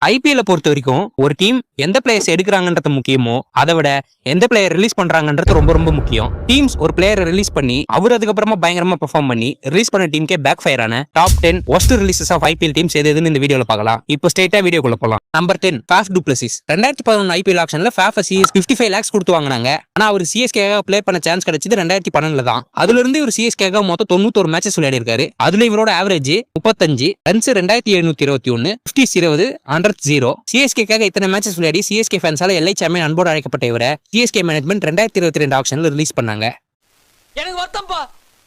IPL பொறுத்த வரைக்கும் ஒரு டீம் எந்த பிளேயர்ஸ் எடுக்கிறாங்கன்றது முக்கியமோ அதை விட எந்த பிளேயர் ரிலீஸ் பண்றாங்கன்றது ரொம்ப ரொம்ப முக்கியம். டீம்ஸ் ஒரு பிளேயரை ரிலீஸ் பண்ணி அவர் அதுக்கப்புறமா பயங்கரமா பெர்ஃபார்ம் பண்ணி ரிலீஸ் பண்ண டீமுக்கே பேக் ஃபயர் ஆன top 10 worst releases of IPL teams எதுன்னு இந்த வீடியோல பார்க்கலாம். இப்போ ஸ்ட்ரைட்டா வீடியோக்குள்ள போலாம். Number 10 Faf du Plessis. 2011 IPL ஆக்ஷன்ல ஃபாஃப் சிஎஸ் 55 lakhs கொடுத்து வாங்கினாங்க. ஆனா அவர் சிஎஸ்கேக்காக பிளே பண்ண சான்ஸ் கிடைச்சது 2012 தான். அதுல இருந்து இவர் சிஎஸ்கேக்காக மொத்தம் 91 மேட்சஸ் விளையாடி இருக்காரு. அதுல இவரோட ஆவரேஜ் 35 ரன்ஸ் 2721 50s 20 100s 0. சிஎஸ்கேக்காக இத்தனை மேட்சஸ் விளையாடி சிஎஸ்கே ஃபேன்ஸால எல்ஐ சாம்பியன் அன்போடு அழைக்கப்பட்ட இவரை சிஎஸ்கே மேனேஜ்மெண்ட் 2022 ஆக்ஷன்ல ரிலீஸ் பண்ணாங்க. எனக்கு வருத்தம்பா,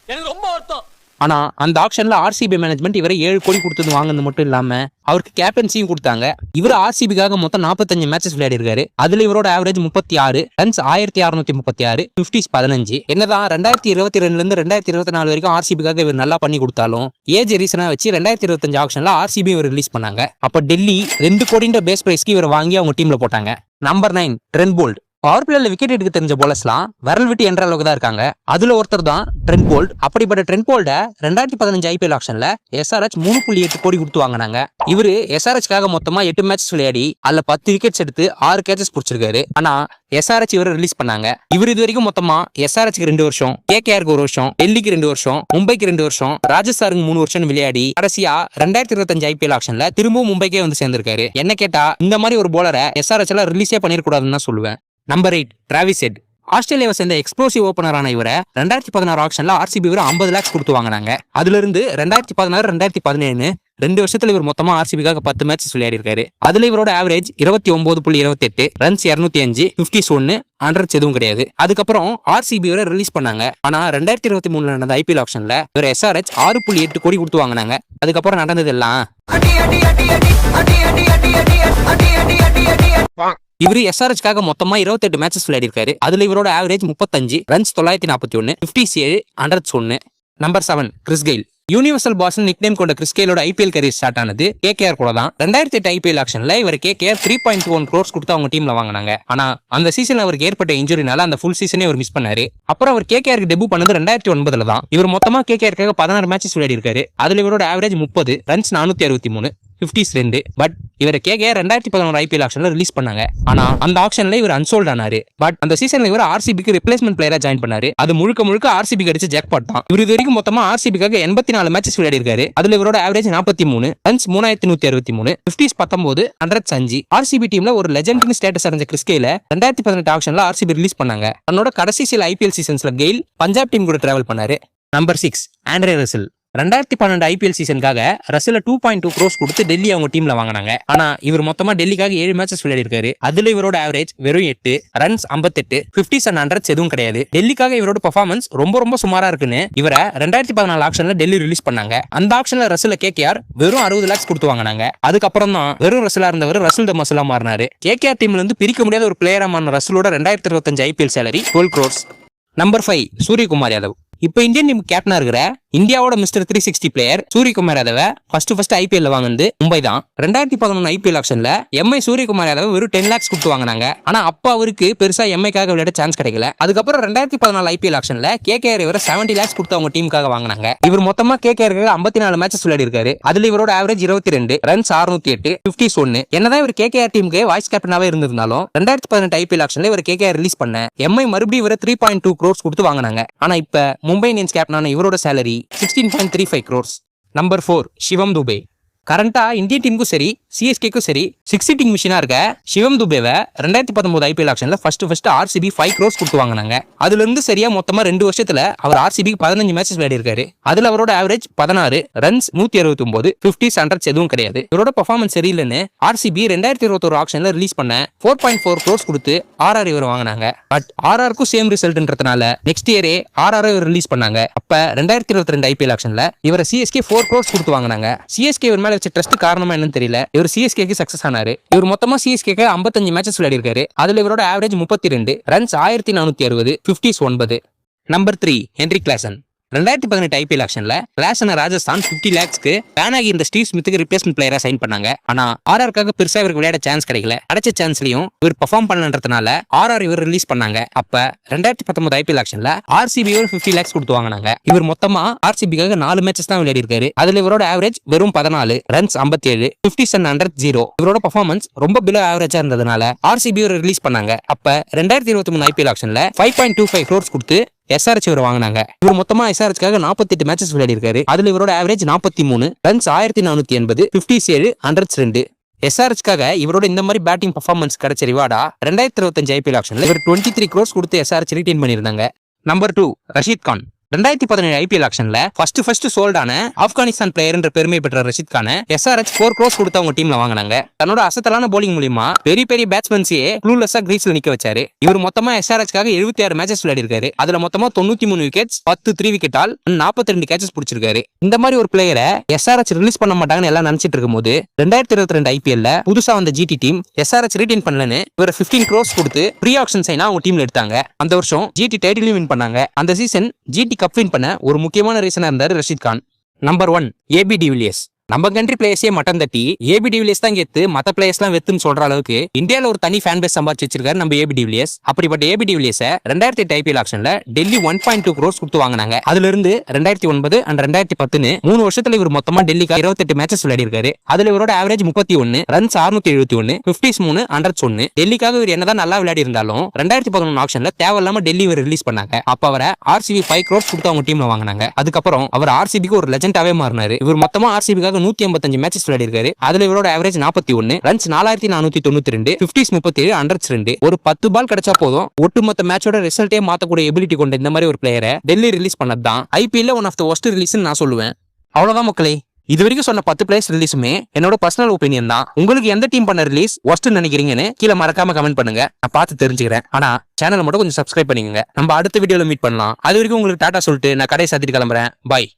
எனக்கு ரொம்ப வருத்தம். ஆனா அந்த ஆக்ஷன்ல ஆர்சிபி மேனேஜ்மெண்ட் இவரை 7 கோடி கொடுத்தது வாங்கினது மட்டும் இல்லாம அவருக்கு கேப்டன்சியும் கொடுத்தாங்க. இவர் ஆர்சிபிக்காக மொத்தம் 45 மேட்சஸ் விளையாடி இருக்காரு. அதுல இவரோட ஆவரேஜ் 36 ரன்ஸ் 1636 50s 15. என்னதான் 2022 இருந்து 2024 வரைக்கும் ஆர்சிபிக்காக இவர் நல்லா பண்ணி கொடுத்தாலும் ஏஜ் ரீசனா வச்சு 2025 ஆக்ஷன்ல ஆர்சிபி இவர் ரிலீஸ் பண்ணாங்க. அப்ப டெல்லி 2 கோடின்ற பேஸ் பிரைஸ்க்கு இவர் வாங்கி அவங்க டீம்ல போட்டாங்க. Number 9 Trent Boult. பவர் பிளேல விக்கெட் எடுக்க தெரிஞ்ச போலர்ஸ்லாம் விரல் விட்டு என்ற அளவுக்கு தான் இருக்காங்க. அதுல ஒருத்தர் தான் ட்ரெண்ட் போல்ட். அப்படிப்பட்ட ட்ரெண்ட் போல்ட 2015 ஐபிஎல் ஆக்ஷன்ல எஸ்ஆர்எச் 3.8 கோடி கொடுத்து வாங்கினாங்க. இவரு எஸ்ஆர்எச்காக மொத்தமா 8 மேட்சஸ் விளையாடி அதுல 10 விக்கெட்ஸ் எடுத்து 6 கேச்சஸ் பிடிச்சிருக்காரு. ஆனா எஸ்ஆர்எச் இவரை ரிலீஸ் பண்ணாங்க. இவர் இது வரைக்கும் மொத்தமா எஸ்ஆர்எச்க்கு 2 வருஷம், கேகேஆருக்கு 1 வருஷம், டெல்லிக்கு 2 வருஷம், மும்பைக்கு 2 வருஷம், ராஜஸ்தானுக்கு 3 வருஷம் விளையாடி கடைசியா 2025 ஐபிஎல் ஆக்ஷன்ல திரும்பவும் மும்பைக்கே வந்து சேர்ந்திருக்காரு. என்ன கேட்டா இந்த மாதிரி ஒரு போலரை எஸ்ஆர்எச்ல ரிலீஸே பண்ணிருக்கூடாதுன்னு தான் சொல்லுவேன். Number 8 Travis head. ஆஸ்திரேலியாவை சேர்ந்த எக்ஸ்ப்ளோசிவ் ஓபனரான இவரை 2016 ஆக்ஷன்ல ஆர்சிபி இவர் 50 lakhs கொடுத்து வாங்கினாங்க. அதுல இருந்து 2016 2017 2 வருஷத்துல இவர் மொத்தமா ஆர்சிபிக்காக 10 மேட்சஸ் விளையாடி இருக்காரு. அதுல இவரோட ஆவரேஜ் 29.28 ரன்ஸ் 205 50s 1 100s எதுவும் கிடையாது. அதுக்கப்புறம் ஆர்சிபி இவரை ரிலீஸ் பண்ணாங்க. ஆனா 2023 நடந்த ஐபிஎல் ஆக்ஷன்ல இவர் எஸ்ஆர்எச் 6.8 கோடி கொடுத்து வாங்கினாங்க. அதுக்கப்புறம் நடந்தது எல்லாம் இவரு எஸ்ஆர்எச்காக மொத்தமா 28 மேட்சஸ் விளையாடி இருக்காரு. அதுல இவரோட average 35 runs 941 50s 7 100s 1. Number 7 Chris Gayle. Universal boss nickname கொண்ட கிறிஸ் கெயிலோட ஐபிஎல் கரியர் ஸ்டார்ட் ஆனது கேகேஆர் கூட தான். 2008 ஐபிஎல் ஆக்ஷன்ல இவர் கேகேஆர் 3.1 crores கொடுத்து அவங்க டீம்ல வாங்கினாங்க. ஆனா அந்த சீசன்ல அவருக்கு ஏற்பட்ட இன்ஜுரினால அந்த ஃபுல் சீசனே அவர் மிஸ் பண்ணாரு. அப்புறம் அவர் கேகேஆருக்கு டெபு பண்ணது 2009 தான். இவர் மொத்தமா கேகேஆருக்காக 16 மேட்சஸ் விளையாடி இருக்காரு. அதுல இவரோட ஆவரேஜ் 30 ரன்ஸ் 463 50s 2. பட் இவரை கேகேஆர் 2011 ஐபிஎல் ஆக்ஷன்ல ரிலீஸ் பண்ணாங்க. ஆனா அந்த ஆக்ஷன்ல இவர் அன்சோல்ட் ஆனாரு. பட் அந்த சீசன்ல இவர் ஆர்சிபிக்கு ரிப்ளேஸ்மெண்ட் பிளேயரா ஜாயின் பண்ணாரு. அது முழுக்க ஆர்சிபி அடிச்ச ஜாக்பாட் தான். இவர் இது வரைக்கும் மொத்தமா ஆர்சிபிக்காக 84 மேட்சஸ் விளையாடி இருக்காரு. அதுல இவரோட average 43 runs 3163 50s 19 100s 5. RCB டீம்ல ஒரு லெஜெண்டரி ஸ்டேட்டஸ் அடைஞ்ச கிறிஸ் கெயில 2018 ஆக்ஷன்ல ஆர்சிபி ரிலீஸ் பண்ணாங்க. தன்னோட கடைசி சில ஐபிஎல் சீசன்ஸ்ல கெயில் பஞ்சாப் டீம் கூட டிராவல் பண்ணாரு. Number 6 Andre Russell. 2012 ஐபிஎல் சீசனுக்காக ரசல 2.2 crores கொடுத்து டெல்லி அவங்க டீம்ல வாங்கினாங்க. ஆனா இவர் மொத்தமா டெல்லிக்காக 7 மேட்சஸ் விளையாடி இருக்காரு. அதுல இவரோட ஆவரேஜ் வெறும் 8 ரன்ஸ் 58 50s 100s எதுவும் கிடையாது. டெல்லிக்காக இவரோட பெர்ஃபார்மன்ஸ் ரொம்ப சுமாரா இருக்குன்னு இவரை 2014 ஆக்ஷன்ல டெல்லி ரிலீஸ் பண்ணாங்க. அந்த ஆக்ஷன்ல ரசல கேகேஆர் வெறும் 60 lakhs கொடுத்து வாங்கினாங்க. அதுக்கப்புறம் தான் வெறும் ரசலா இருந்தவர் ரசல் த மசலா மாறினாரு. கேகேஆர் டீம்ல இருந்து பிரிக்க முடியாத ஒரு பிளேயரா மாறின ரசலோட 2025 IPL salary 12 crores. Number 5 Suryakumar Yadav. இப்போ இந்தியன் டீம் கேப்டனா இருக்கிற இந்தியாவோட mister 360 player Suryakumar Yadava first IPL வாங்கினது மும்பை தான். 2011 ஐபிஎல் ஆக்ஷன்ல எம்ஐ சூரியகுமார் யாதவ் வெறும் 10 lakhs கொடுத்து வாங்கினாங்க. ஆனா அப்ப அவருக்கு பெருசா எம்ஐக்காக விளையாட சான்ஸ் கிடைக்கல. அதுக்கப்புறம் 2014 ஐபிஎல் ஆக்ஷன்ல கேகேஆர் இவரை 70 lakhs கொடுத்து அவங்க டீமுக்காக வாங்கினாங்க. இவர் மொத்தமா கேகேஆருக்கு 54 மேட்சஸ் விளையாடி இருக்காரு. அதுல இவரோட ஆவரேஜ் 22 ரன்ஸ் 608 50s 1. என்னதான் இவர் கேகேஆர் டீமுக்கு வைஸ் கேப்டனாவே இருந்திருந்தாலும் 2018 ஐபிஎல் ஆக்ஷன்ல இவர் கேகேஆர் ரிலீஸ் பண்ண எம்ஐ மறுபடியும் இவரை 3.2 crores கொடுத்து வாங்கினாங்க. ஆனா இப்ப மும்பை இந்தியன்ஸ் கேப்டனான இவரோட சேலரி 16.35 crores. நம்பர் 4 சிவம் துபே. கரண்டா இந்தியன் டீமுக்கும் சரி சிஎஸ்கேக்கும் சரி 6 hitting மிஷினா இருக்க சிவம் துபேவை 2019 ஐபிஎல் ஆக்ஷன்ல ஃபர்ஸ்ட் ஆர்சிபி 5 crores கொடுத்து வாங்கினாங்க. அதுல இருந்து சரியா மொத்தமா 2 வருஷத்துல அவர் ஆர்சிபிக்கு 15 மேட்சஸ் விளையாடி இருக்காரு. அதுல அவரோட ஆவரேஜ் 16 ரன்ஸ் 169 50s 100s எதுவும் கிடையாது. இவரோட பெர்ஃபார்மன்ஸ் சரியில்லைன்னு ஆர்சிபி 2021 ஆக்ஷன்ல ரிலீஸ் பண்ண 4.4 crores கொடுத்து ஆர்ஆர் இவர் வாங்கினாங்க. பட் ஆர்ஆருக்கும் சேம் ரிசல்ட்ன்றதுனால நெக்ஸ்ட் இயரே ஆர்ஆர் இவர் ரிலீஸ் பண்ணாங்க. அப்ப 2022 ஐபிஎல் ஆக்ஷன்ல இவரை சிஎஸ்கே 4 crores கொடுத்து வாங்கினாங்க. சிஎஸ்கே இவர் மேல வச்ச ட்ரஸ்ட் காரணமா என்னன்னு தெரியல இவர் சிஎஸ்கேக்கு சக்சஸ் ஆனாரு. இவர் மொத்தமா சிஎஸ்கேக்கு 55 மேட்சஸ் விளையாடி இருக்காரு. அதுல இவரோட average 32 runs 1460 50s 9. Number 3 Henry Klaasen. 2018 IPL ஆக்ஷன்ல கிளாஸ்ன ராஜஸ்தான் 50 lakhsக்கு பேன் ஆகி இந்த ஸ்டீவ் ஸ்மித்துக்கு ரிப்ளேஸ்மெண்ட் பிளேயரா சைன் பண்ணாங்க. ஆனா ஆர்ஆர்க்காக பெருசா இவருக்கு விளையாட சான்ஸ் கிடைக்கல. கிடைச்ச சான்ஸ்லயும் இவர் பெர்ஃபார்ம் பண்ணன்றதுனால ஆர்ஆர் இவர் ரிலீஸ் பண்ணாங்க. அப்ப 2019 ஐபிஎல் ஆக்ஷன்ல ஆர்சிபி 50 lakhs கொடுத்து வாங்கினாங்க. இவர் மொத்தமா ஆர்சிபிக்காக 4 மேட்சஸ் தான் விளையாடி இருக்காரு. அதுல இவரோட ஆவரேஜ் வெறும் 14 ரன்ஸ் 57 50s and 100s 0. இவரோட பெர்ஃபார்மன்ஸ் ரொம்ப பிலோ ஆவரேஜா இருந்ததுனால ஆர்சிபி ரிலீஸ் பண்ணாங்க. அப்ப 2023 ஐபிஎல் ஆக்ஷன்ல 5.25 crores கொடுத்து எஸ்ஆர்எச் இவர் வாங்கினாங்க. இவர் மொத்தமா எஸ்ஆர்எச்காக 48 மேட்சஸ் விளையாடி இருக்காரு. அதுல இவரோட ஆவரேஜ் 43 ரன்ஸ் 1480 57 100s 2. எஸ்ஆர்எச்காக இவரோட இந்த மாதிரி பேட்டிங் பர்ஃபார்மன்ஸ் கிடைச்ச ரிவார்டா 2025 ஐபிஎல் ஆக்ஷன்ல இவர் 23 crores கொடுத்து எஸ்ஆர்எச் ரிட்டைன் பண்ணியிருந்தாங்க. நம்பர் 2 ரஷீத் கான். 2017 ஐபிஎல் ஆக்ஷன்ல ஃபர்ஸ்ட் சோல்டான ஆப்கானிஸ்தான் பிளேயர் என்ற பெருமை பெற்ற ரஷீத் கான எஸ்ஆர்எச் 4 crores கொடுத்து அவங்க டீம்ல வாங்கினாங்க. தன்னோட அசத்தலான போலிங் மூலியமா பெரிய பேட்ஸ்மேன்ஸையே க்ளூலெஸ்ஸா கிரீஸ்ல நிக்க வச்சாரு. இவர் மொத்தமா எஸ்ஆர்எச்காக 76 மேட்சஸ் விளையாடி இருக்காரு. அதுல மொத்தமா 93 விக்கெட்ஸ் 10 3 விக்கெட் ஆல் 42 கேச்சஸ் பிடிச்சிருக்காரு. இந்த மாதிரி ஒரு பிளேயரை எஸ்ஆர்எச் ரிலீஸ் பண்ண மாட்டாங்கன்னு எல்லாம் நினைச்சிட்டு இருக்கும்போது 2022 ஐபிஎல்ல புதுசா வந்த ஜிடி டீம் எஸ்ஆர்எச் ரிட்டைன் பண்ணலன்னு இவர் 15 crores கொடுத்து ப்ரீ ஆக்ஷன் சைனா அவங்க டீம்ல எடுத்தாங்க. அந்த வருஷம் ஜிடி டைட்டிலையும் வின் பண்ணாங்க. அந்த சீசன் ஜிடி கப் வின் பண்ண ஒரு முக்கியமான ரீசனா இருந்தாரு Rashid Khan. Number 1 AB de Villiers. நம்ம கண்ட்ரி பிளேயர்ஸே மட்டம் தட்டி ஏபி டிவிலியர்ஸ் தான் கெத்து, மத்த பிளேயர்ஸ் எல்லாம் வெத்துன்னு சொல்ற அளவுக்கு இந்தியால ஒரு தனி ஃபேன் பேஸ் சம்பாதிச்சு வச்சிருக்காரு நம்ம ஏபி டிவிலியர்ஸ். அப்படிப்பட்ட ஏபி டிவிலியர்ஸை 2008 ஐபிஎல் ஆக்ஷன்ல டெல்லி 1.2 crores கொடுத்து வாங்கினாங்க. அதுல இருந்து 2009 and 2010 3 வருஷத்துல இவர் மொத்தமா டெல்லிக்கு 28 மேட்சஸ் விளையாடி இருக்காரு. அதுல இவரோட ஆவரேஜ் 31 ரன்ஸ் 671 50s 3 100s 1. டெல்லிக்காக இவர் என்னதான் நல்லா விளையாடி இருந்தாலும் 2011 ஆக்ஷன்ல தேவையில்லாம டெல்லி இவர் ரிலீஸ் பண்ணாங்க. அப்ப அவரை ஆர்சிபி 5 crores கொடுத்து அவங்க டீம்ல வாங்கினாங்க. அதுக்கப்புறம் அவர் ஆர்சிபிக்கு ஒரு லெஜெண்டாவே மாறினாரு. இவர் மொத்தமா ஆர்சிபிக்காக 185 மேட்சஸ் விளையாடி இருக்காரு. அதுல இவரோட ஆவரேஜ் 41 ரன்ஸ் 4492 50s 37 100s 2. ஒரு 10 பால் கிடைச்சா போதும் ஒட்டுமொத்த மேட்சோட ரிசல்ட்டே மாத்தக்கூடிய எபிலிட்டி கொண்ட இந்த மாதிரி ஒரு பிளேயரை டெல்லி ரிலீஸ் பண்ணதுதான் ஐபிஎல்ல one of the worst release நான் சொல்லுவேன். அவ்வளவுதான் மக்களே. இது வரைக்கும் சொன்ன 10 பிளேயர்ஸ் ரிலீஸுமே என்னோட பர்சனல் ஒப்பீனியன் தான். உங்களுக்கு எந்த டீம் பண்ண ரிலீஸ் ஒஸ்ட் நினைக்கிறீங்கன்னு கீழே மறக்காம கமெண்ட் பண்ணுங்க. நான் பார்த்து தெரிஞ்சுக்கிறேன். ஆனா சேனலை மட்டும் கொஞ்சம் சப்ஸ்கிரைப் பண்ணிக்கோங்க. நம்ம அடுத்த வீடியோல மீட் பண்ணலாம். அது வரைக்கும் உங்களுக்கு டாடா சொல்லிட்டு நான் கடையை சாத்திட்டு கிளம்புறேன். பாய்.